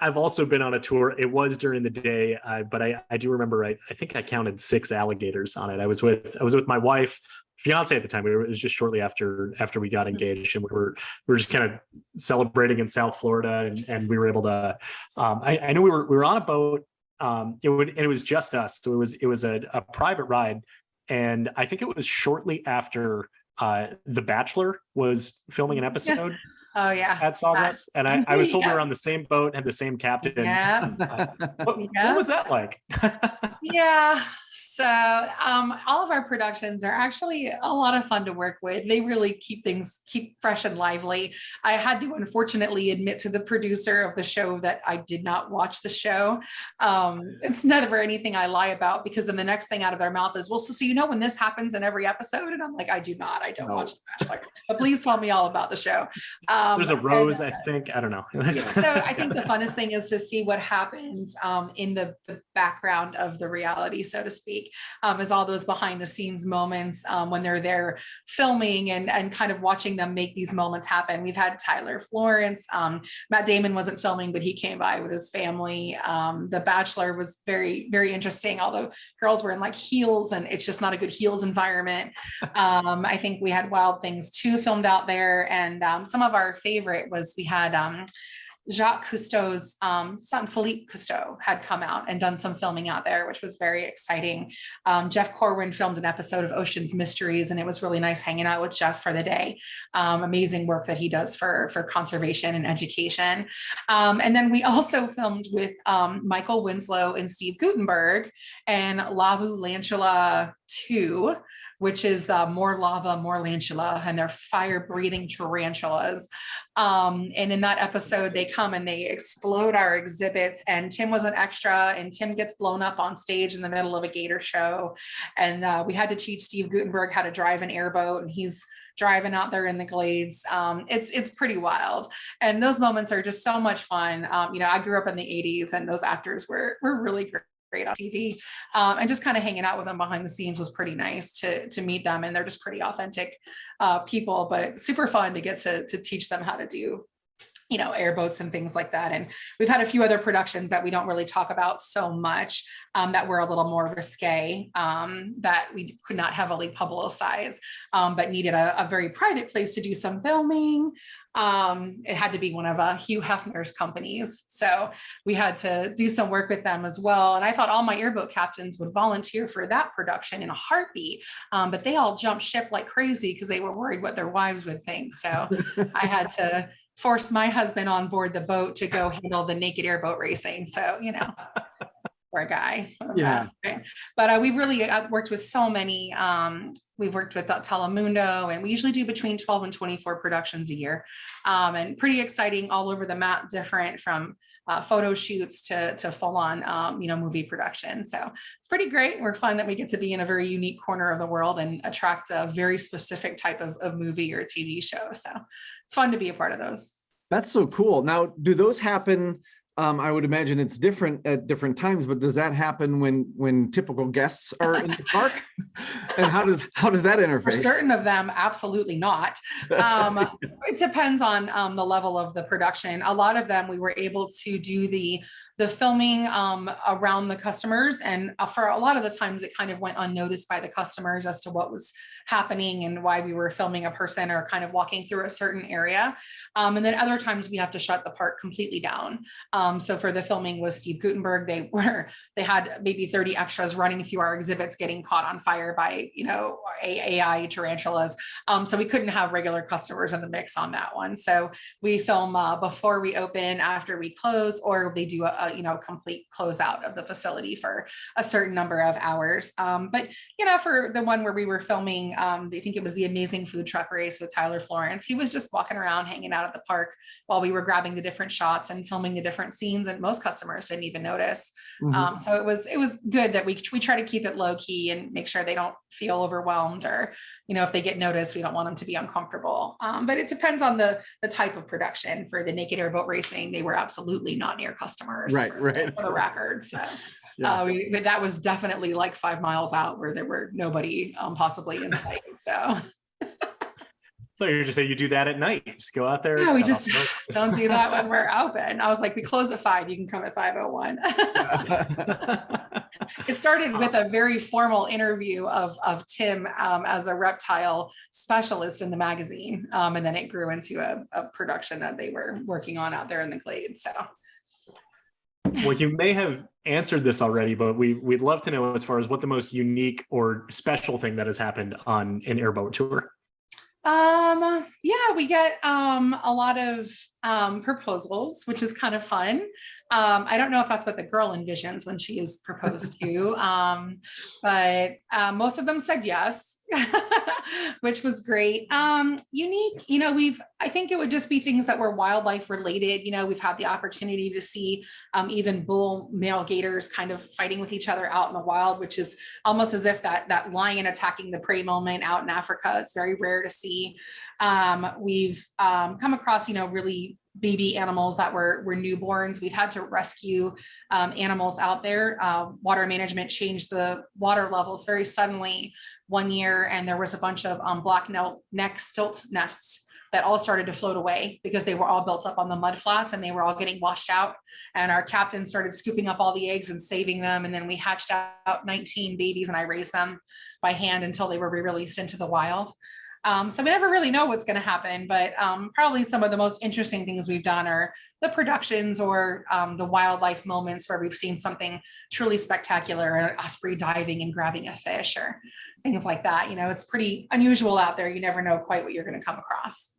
I've also been on a tour. It was during the day, but I do remember, I think I counted 6 alligators on it. I was with my wife, fiance at the time. It was just shortly after we got engaged, and we were just kind of celebrating in South Florida, and we were able to. I know we were on a boat. It was just us, so it was a private ride, and I think it was shortly after The Bachelor was filming an episode. Oh yeah. at Sawgrass, and I was told we Yeah. were on the same boat, had the same captain. Yeah. What Yeah. was that like? Yeah. So all of our productions are actually a lot of fun to work with. They really keep things fresh and lively. I had to unfortunately admit to the producer of the show that I did not watch the show. It's never anything I lie about, because then the next thing out of their mouth is, well, so you know when this happens in every episode? And I'm like, I do not. I don't watch The Bachelor. But please tell me all about the show. There's a rose, I think. I don't know. So I think the funnest thing is to see what happens in the background of the reality, so to speak, is all those behind the scenes moments when they're there filming and kind of watching them make these moments happen. We've had Tyler Florence. Matt Damon wasn't filming, but he came by with his family. The Bachelor was very, very interesting, although girls were in like heels and it's just not a good heels environment. I think we had Wild Things 2 filmed out there. And some of our favorite was we had Jacques Cousteau's son, Philippe Cousteau, had come out and done some filming out there, which was very exciting. Jeff Corwin filmed an episode of Ocean's Mysteries, and it was really nice hanging out with Jeff for the day. Amazing work that he does for conservation and education. And then we also filmed with Michael Winslow and Steve Gutenberg and Lavu Lantula 2, which is more lava, more lantula, and they're fire-breathing tarantulas. And in that episode, they come and they explode our exhibits, and Tim was an extra, and Tim gets blown up on stage in the middle of a gator show. And we had to teach Steve Gutenberg how to drive an airboat, and he's driving out there in the glades. It's pretty wild. And those moments are just so much fun. I grew up in the 80s, and those actors were really great on TV, and just kind of hanging out with them behind the scenes was pretty nice to meet them. And they're just pretty authentic people, but super fun to get to teach them how to do airboats and things like that. And we've had a few other productions that we don't really talk about so much, that were a little more risque, that we could not heavily publicize, but needed a very private place to do some filming. It had to be one of Hugh Hefner's companies. So we had to do some work with them as well. And I thought all my airboat captains would volunteer for that production in a heartbeat, but they all jumped ship like crazy because they were worried what their wives would think. So I had to force my husband on board the boat to go handle the naked airboat racing. So, poor guy. Yeah. But we've really worked with so many. We've worked with Telemundo, and we usually do between 12 and 24 productions a year. And pretty exciting, all over the map, different from photo shoots to full on, movie production. So it's pretty great. We're fun that we get to be in a very unique corner of the world and attract a very specific type of movie or TV show. So it's fun to be a part of those. That's so cool. Now, do those happen? I would imagine it's different at different times, but does that happen when typical guests are in the park? And how does that interface? For certain of them, absolutely not. It depends on the level of the production. A lot of them, we were able to do the filming around the customers, and for a lot of the times it kind of went unnoticed by the customers as to what was happening and why we were filming a person or kind of walking through a certain area. And then other times we have to shut the park completely down. So for the filming with Steve Gutenberg, they had maybe 30 extras running through our exhibits getting caught on fire by AI tarantulas. So we couldn't have regular customers in the mix on that one. So we film before we open, after we close, or they do a complete closeout of the facility for a certain number of hours. But for the one where we were filming, I think it was the Amazing Food Truck Race with Tyler Florence. He was just walking around hanging out at the park while we were grabbing the different shots and filming the different scenes, and most customers didn't even notice. Mm-hmm. So it was good that we try to keep it low key and make sure they don't feel overwhelmed, or if they get noticed, we don't want them to be uncomfortable. But it depends on the type of production. For the naked airboat racing, they were absolutely not near customers. Right. For the record. So but that was definitely like 5 miles out where there were nobody possibly in sight. So so you're just saying you do that at night. Just go out there. Yeah, we just don't do that when we're open. I was like, we close at 5. You can come at 5:01. It started with a very formal interview of Tim as a reptile specialist in the magazine. And then it grew into a production that they were working on out there in the glades. So. Well, you may have answered this already, but we'd love to know as far as what the most unique or special thing that has happened on an airboat tour. Yeah, we get a lot of proposals, which is kind of fun. I don't know if that's what the girl envisions when she is proposed to, but most of them said yes, which was great. Unique, I think it would just be things that were wildlife related. We've had the opportunity to see even bull male gators kind of fighting with each other out in the wild, which is almost as if that lion attacking the prey moment out in Africa. It's very rare to see. We've come across, really baby animals that were newborns. We've had to rescue animals out there. Water management changed the water levels very suddenly one year, and there was a bunch of black neck stilt nests that all started to float away because they were all built up on the mud flats and they were all getting washed out. And our captain started scooping up all the eggs and saving them. And then we hatched out 19 babies and I raised them by hand until they were released into the wild. So we never really know what's going to happen, but probably some of the most interesting things we've done are the productions or the wildlife moments where we've seen something truly spectacular, an osprey diving and grabbing a fish or things like that. It's pretty unusual out there. You never know quite what you're going to come across.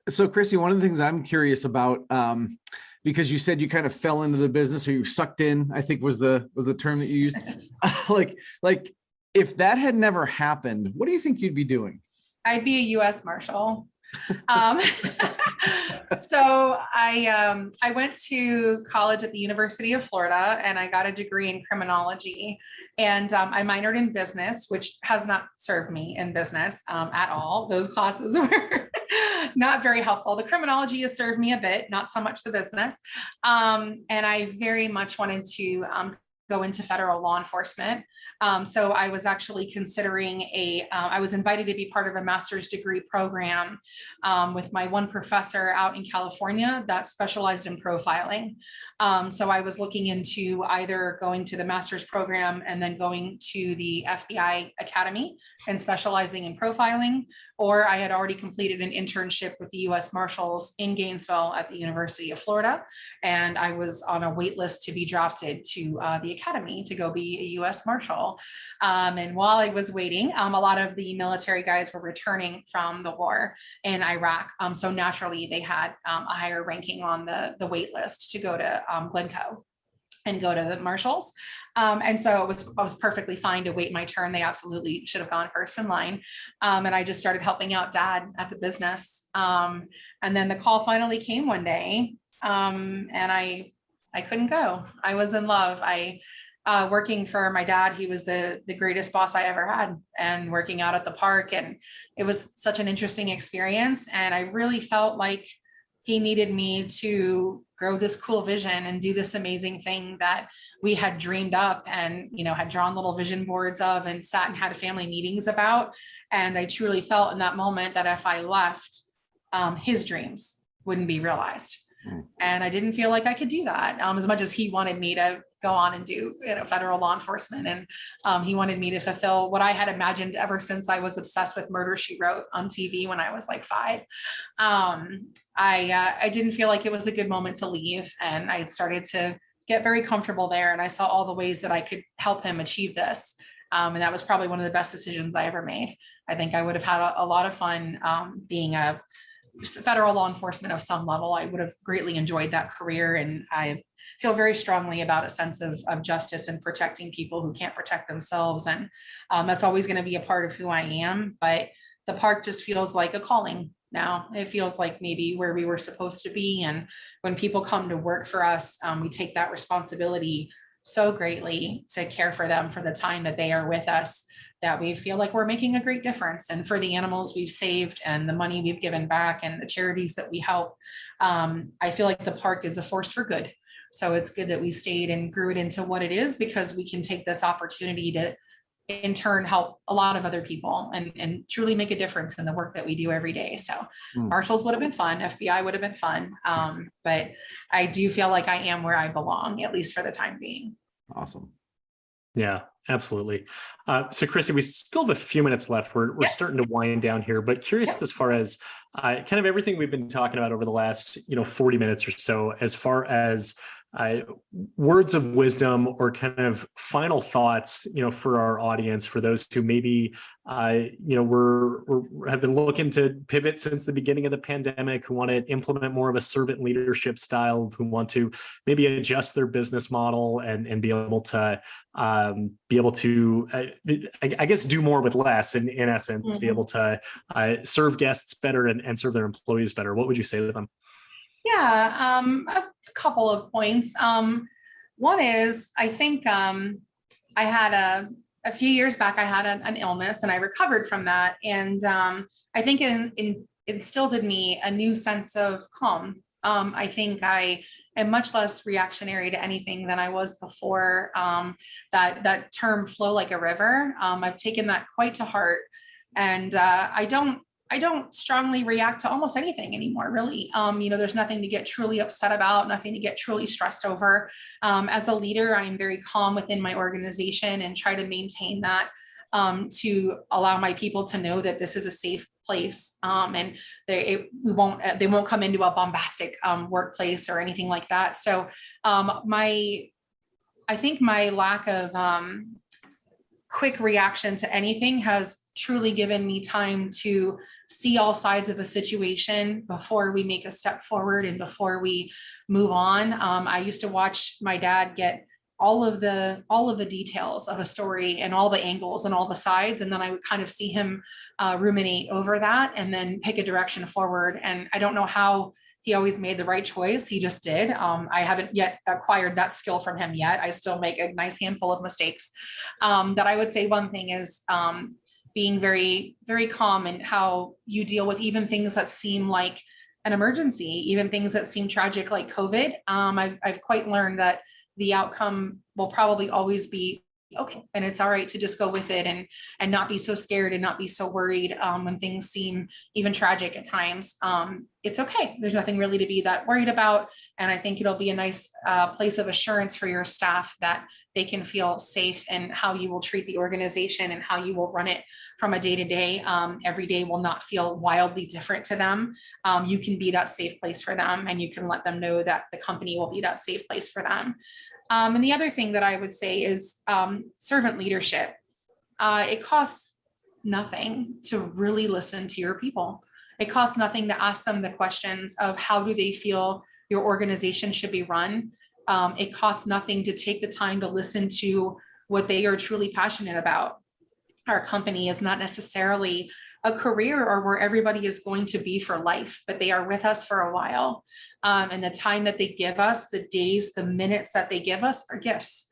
So Chrissy, one of the things I'm curious about, because you said you kind of fell into the business or you sucked in, I think was the term that you used. like if that had never happened, what do you think you'd be doing? I'd be a U.S. Marshal. So I went to college at the University of Florida and I got a degree in criminology, and I minored in business, which has not served me in business at all. Those classes were not very helpful. The criminology has served me a bit, not so much the business. And I very much wanted to go into federal law enforcement. So I was actually considering I was invited to be part of a master's degree program with my one professor out in California that specialized in profiling. So I was looking into either going to the master's program and then going to the FBI Academy and specializing in profiling, or I had already completed an internship with the U.S. Marshals in Gainesville at the University of Florida. And I was on a wait list to be drafted to the Academy to go be a U.S. Marshal. And while I was waiting, a lot of the military guys were returning from the war in Iraq. So naturally, they had a higher ranking on the wait list to go to Glencoe and go to the Marshals. And so I was perfectly fine to wait my turn. They absolutely should have gone first in line. And I just started helping out dad at the business. And then the call finally came one day, and I couldn't go. I was in love. Working for my dad, he was the greatest boss I ever had, and working out at the park. And it was such an interesting experience. And I really felt like he needed me to grow this cool vision and do this amazing thing that we had dreamed up and, had drawn little vision boards of and sat and had family meetings about. And I truly felt in that moment that if I left, his dreams wouldn't be realized. And I didn't feel like I could do that as much as he wanted me to go on and do federal law enforcement. And he wanted me to fulfill what I had imagined ever since I was obsessed with Murder, She Wrote on TV when I was like 5. I didn't feel like it was a good moment to leave. And I started to get very comfortable there. And I saw all the ways that I could help him achieve this. And that was probably one of the best decisions I ever made. I think I would have had a lot of fun being a federal law enforcement of some level. I would have greatly enjoyed that career. And I feel very strongly about a sense of justice and protecting people who can't protect themselves. And that's always going to be a part of who I am. But the park just feels like a calling now. It feels like maybe where we were supposed to be. And when people come to work for us, we take that responsibility so greatly to care for them for the time that they are with us, that we feel like we're making a great difference. And for the animals we've saved and the money we've given back and the charities that we help, I feel like the park is a force for good. So it's good that we stayed and grew it into what it is, because we can take this opportunity to in turn help a lot of other people and truly make a difference in the work that we do every day. So Marshals would have been fun. FBI would have been fun. But I do feel like I am where I belong, at least for the time being. Awesome. Yeah, absolutely. So Chrissy, we still have a few minutes left. We're starting to wind down here, but curious as far as kind of everything we've been talking about over the last, 40 minutes or so, as far as uh, words of wisdom or kind of final thoughts, for our audience, for those who maybe, have been looking to pivot since the beginning of the pandemic, who want to implement more of a servant leadership style, who want to maybe adjust their business model and be able to, I guess, do more with less, in essence, be able to serve guests better and serve their employees better. What would you say to them? Yeah, a couple of points. One is, I think I had a few years back, I had an illness and I recovered from that. And I think it instilled in me a new sense of calm. I think I am much less reactionary to anything than I was before. That term "flow like a river," I've taken that quite to heart. And I don't strongly react to almost anything anymore, really. There's nothing to get truly upset about, nothing to get truly stressed over. As a leader, I'm very calm within my organization and try to maintain that to allow my people to know that this is a safe place, and they won't come into a bombastic workplace or anything like that. So I think my lack of quick reaction to anything has truly given me time to see all sides of a situation before we make a step forward and before we move on. I used to watch my dad get all of the details of a story and all the angles and all the sides, and then I would kind of see him ruminate over that and then pick a direction forward. And I don't know how he always made the right choice. He just did. I haven't yet acquired that skill from him yet. I still make a nice handful of mistakes. That I would say one thing is being very, very calm in how you deal with even things that seem like an emergency, even things that seem tragic like COVID. I've quite learned that the outcome will probably always be okay. And it's all right to just go with it and not be so scared and not be so worried when things seem even tragic at times. It's okay. There's nothing really to be that worried about. And I think it'll be a nice place of assurance for your staff that they can feel safe in how you will treat the organization and how you will run it from a day to day. Every day will not feel wildly different to them. You can be that safe place for them, and you can let them know that the company will be that safe place for them. And the other thing that I would say is servant leadership. It costs nothing to really listen to your people. It costs nothing to ask them the questions of how do they feel your organization should be run. It costs nothing to take the time to listen to what they are truly passionate about. Our company is not necessarily a career or where everybody is going to be for life, but they are with us for a while. And the time that they give us, the days, the minutes that they give us are gifts.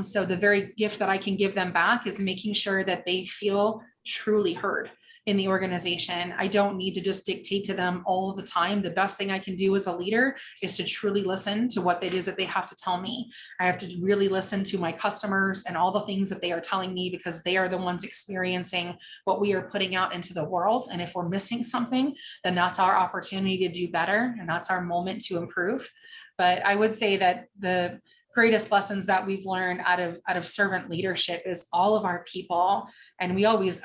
So the very gift that I can give them back is making sure that they feel truly heard in the organization. I don't need to just dictate to them all the time. The best thing I can do as a leader is to truly listen to what it is that they have to tell me. I have to really listen to my customers and all the things that they are telling me, because they are the ones experiencing what we are putting out into the world. And if we're missing something, then that's our opportunity to do better. And that's our moment to improve. But I would say that the greatest lessons that we've learned out of servant leadership is all of our people. And we always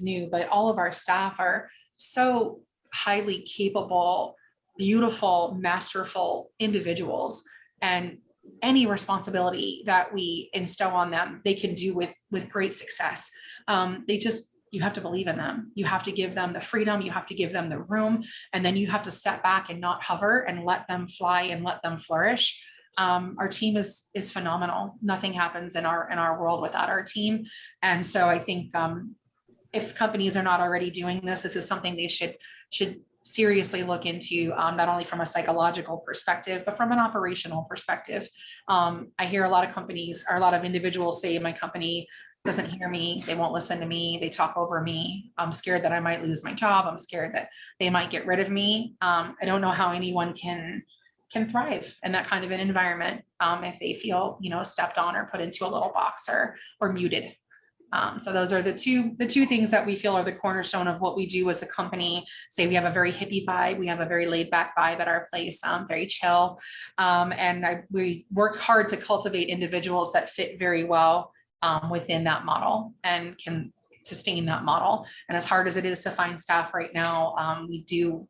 knew, but all of our staff are so highly capable, beautiful, masterful individuals. And any responsibility that we instow on them, they can do with great success. You have to believe in them. You have to give them the freedom. You have to give them the room. And then you have to step back and not hover and let them fly and let them flourish. Our team is phenomenal. Nothing happens in our world without our team. And so I think if companies are not already doing this is something they should seriously look into, not only from a psychological perspective, but from an operational perspective. I hear a lot of individuals say, my company doesn't hear me, they won't listen to me, they talk over me, I'm scared that I might lose my job, I'm scared that they might get rid of me. I don't know how anyone can thrive in that kind of an environment if they feel, stepped on or put into a little box or muted. So those are the two things that we feel are the cornerstone of what we do as a company. Say we have a very hippie vibe, we have a very laid back vibe at our place, very chill. We work hard to cultivate individuals that fit very well within that model and can sustain that model. And as hard as it is to find staff right now, we do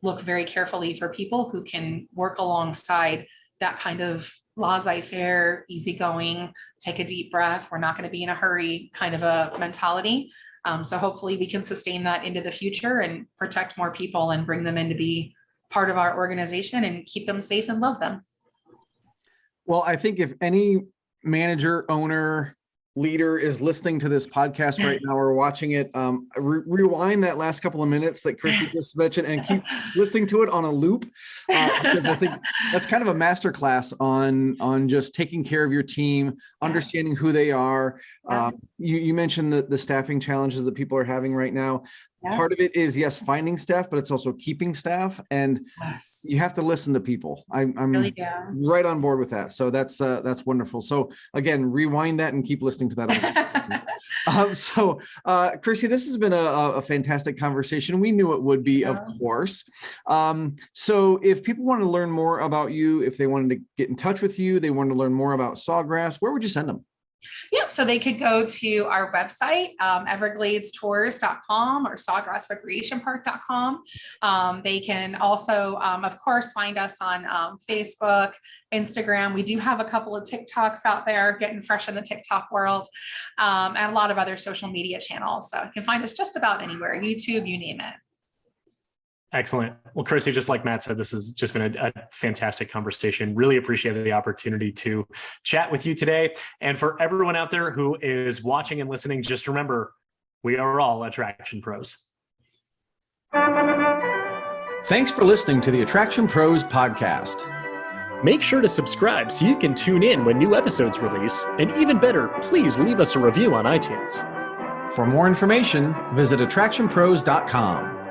look very carefully for people who can work alongside that kind of laissez-faire, easygoing, take a deep breath, we're not going to be in a hurry kind of a mentality. So hopefully we can sustain that into the future and protect more people and bring them in to be part of our organization and keep them safe and love them. Well, I think if any manager, owner, leader is listening to this podcast right now or watching it, rewind that last couple of minutes that Chrissy just mentioned and keep listening to it on a loop, because I think that's kind of a masterclass on just taking care of your team, understanding who they are. You mentioned the staffing challenges that people are having right now. Part of it is, yes, finding staff, but it's also keeping staff, and you have to listen to people. I'm really right on board with that. So that's wonderful. So again, rewind that and keep listening to that. Chrissy, this has been a fantastic conversation. We knew it would be, of course. So if people want to learn more about you, if they wanted to get in touch with you, they want to learn more about Sawgrass, where would you send them? Yep. So they could go to our website, evergladestours.com or sawgrassrecreationpark.com. They can also, of course, find us on Facebook, Instagram. We do have a couple of TikToks out there, getting fresh in the TikTok world, and a lot of other social media channels. So you can find us just about anywhere, YouTube, you name it. Excellent. Well, Chrissy, just like Matt said, this has just been a fantastic conversation. Really appreciated the opportunity to chat with you today. And for everyone out there who is watching and listening, just remember, we are all attraction pros. Thanks for listening to the Attraction Pros podcast. Make sure to subscribe so you can tune in when new episodes release. And even better, please leave us a review on iTunes. For more information, visit attractionpros.com.